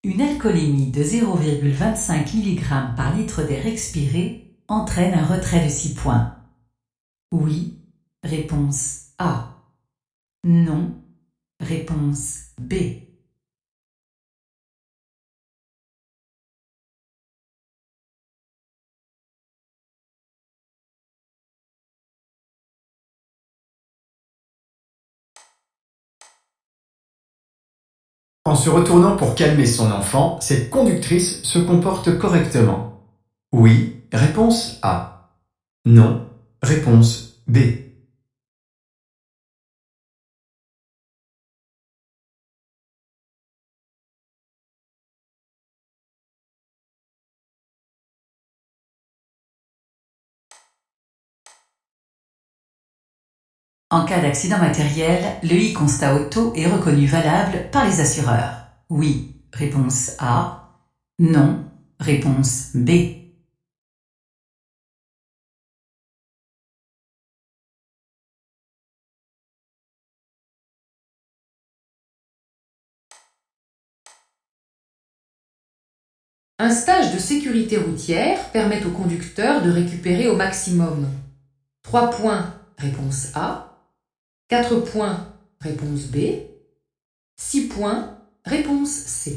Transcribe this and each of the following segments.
Une alcoolémie de 0,25 mg par litre d'air expiré entraîne un retrait de 6 points. Oui, réponse A. Non, réponse B. En se retournant pour calmer son enfant, cette conductrice se comporte correctement. Oui, réponse A. Non, réponse B. En cas d'accident matériel, le e-constat auto est reconnu valable par les assureurs. Oui, réponse A. Non, réponse B. Un stage de sécurité routière permet au conducteur de récupérer au maximum 3 points, réponse A, 4 points, réponse B, 6 points, réponse C.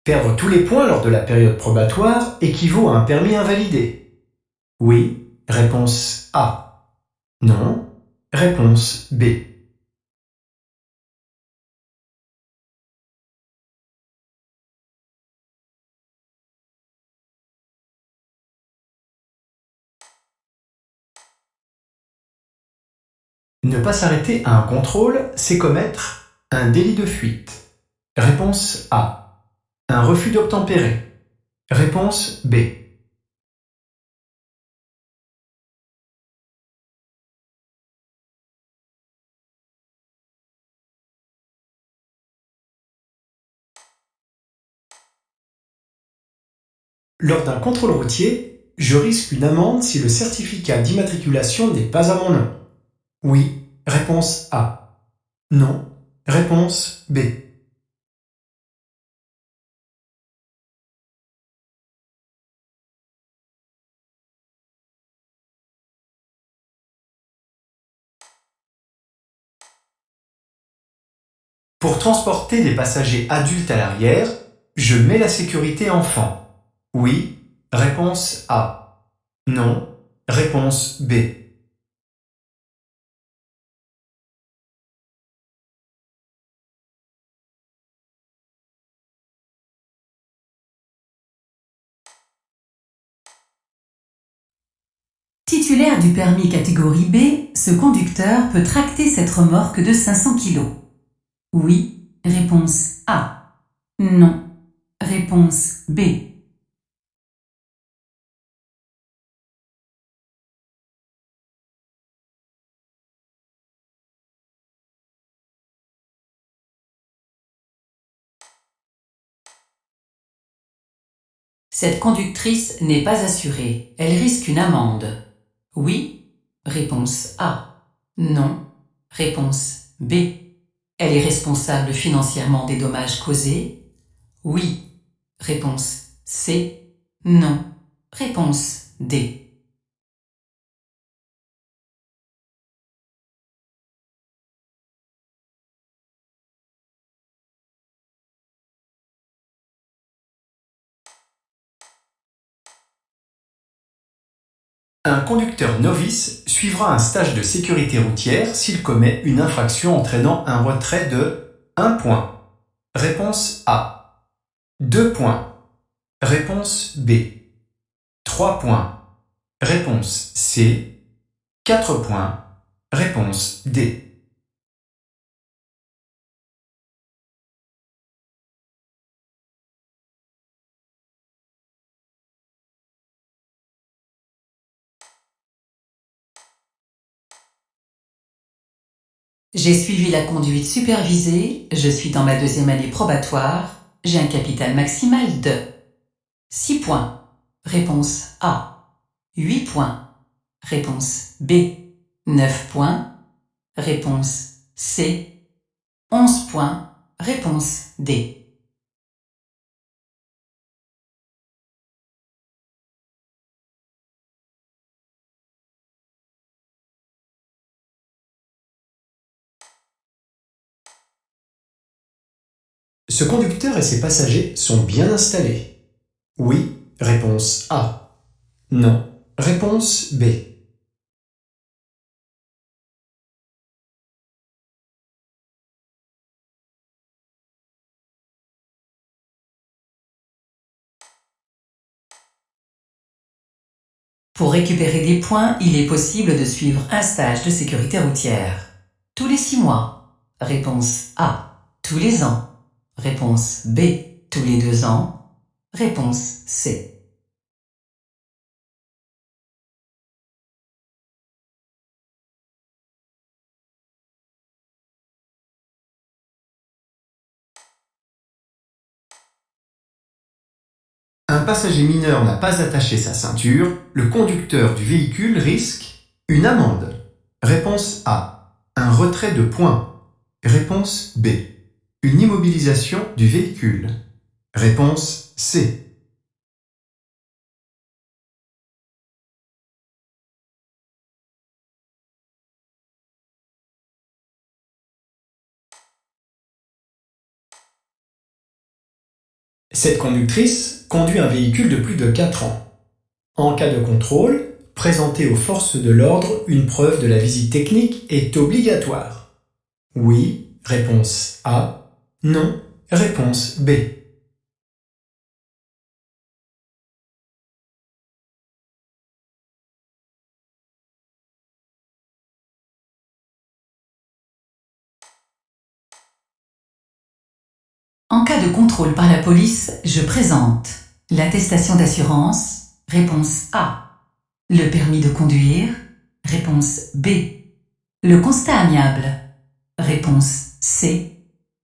Perdre tous les points lors de la période probatoire équivaut à un permis invalidé. Oui, réponse A. Non, réponse B. Ne pas s'arrêter à un contrôle, c'est commettre un délit de fuite. Réponse A. Un refus d'obtempérer. Réponse B. Lors d'un contrôle routier, je risque une amende si le certificat d'immatriculation n'est pas à mon nom. Oui, réponse A. Non, réponse B. Pour transporter des passagers adultes à l'arrière, je mets la sécurité enfant. Oui, réponse A. Non, réponse B. Titulaire du permis catégorie B, ce conducteur peut tracter cette remorque de 500 kg. Oui, réponse A. Non, réponse B. Cette conductrice n'est pas assurée, elle risque une amende. Oui, réponse A. Non, réponse B. Elle est responsable financièrement des dommages causés. Oui, réponse C. Non, réponse D. Un conducteur novice suivra un stage de sécurité routière s'il commet une infraction entraînant un retrait de 1 point. Réponse A. 2 points. Réponse B. 3 points. Réponse C. 4 points. Réponse D. J'ai suivi la conduite supervisée, je suis dans ma 2e année probatoire, j'ai un capital maximal de 6 points. Réponse A. 8 points. Réponse B. 9 points. Réponse C. 11 points. Réponse D. Ce conducteur et ses passagers sont bien installés. Oui, réponse A. Non, réponse B. Pour récupérer des points, il est possible de suivre un stage de sécurité routière. Tous les 6 mois. Réponse A. Tous les ans. Réponse B. Tous les 2 ans. Réponse C. Un passager mineur n'a pas attaché sa ceinture, le conducteur du véhicule risque une amende. Réponse A. Un retrait de points. Réponse B. Une immobilisation du véhicule. Réponse C. Cette conductrice conduit un véhicule de plus de 4 ans. En cas de contrôle, présenter aux forces de l'ordre une preuve de la visite technique est obligatoire. Oui, réponse A. Non, réponse B. En cas de contrôle par la police, je présente l'attestation d'assurance. Réponse A. Le permis de conduire. Réponse B. Le constat amiable. Réponse C.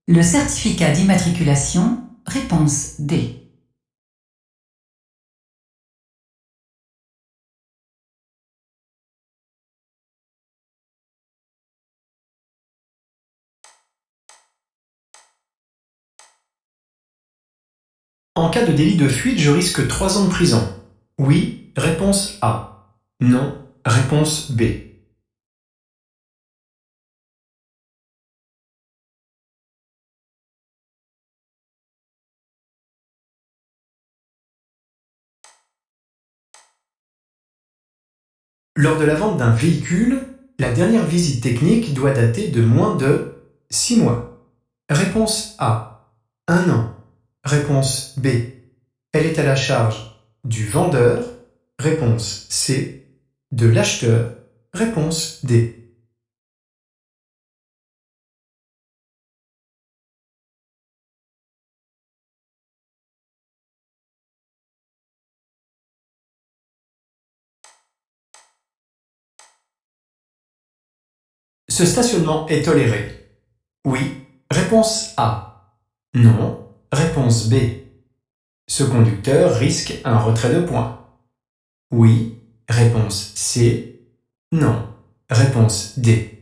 Le certificat d'immatriculation. Réponse D. En cas de délit de fuite, je risque 3 ans de prison. Oui, réponse A. Non, réponse B. Lors de la vente d'un véhicule, la dernière visite technique doit dater de moins de 6 mois. Réponse A. 1 an. Réponse B. Elle est à la charge du vendeur. Réponse C. De l'acheteur. Réponse D. Ce stationnement est toléré. Oui. Réponse A. Non. Réponse B. Ce conducteur risque un retrait de points. Oui. Réponse C. Non. Réponse D.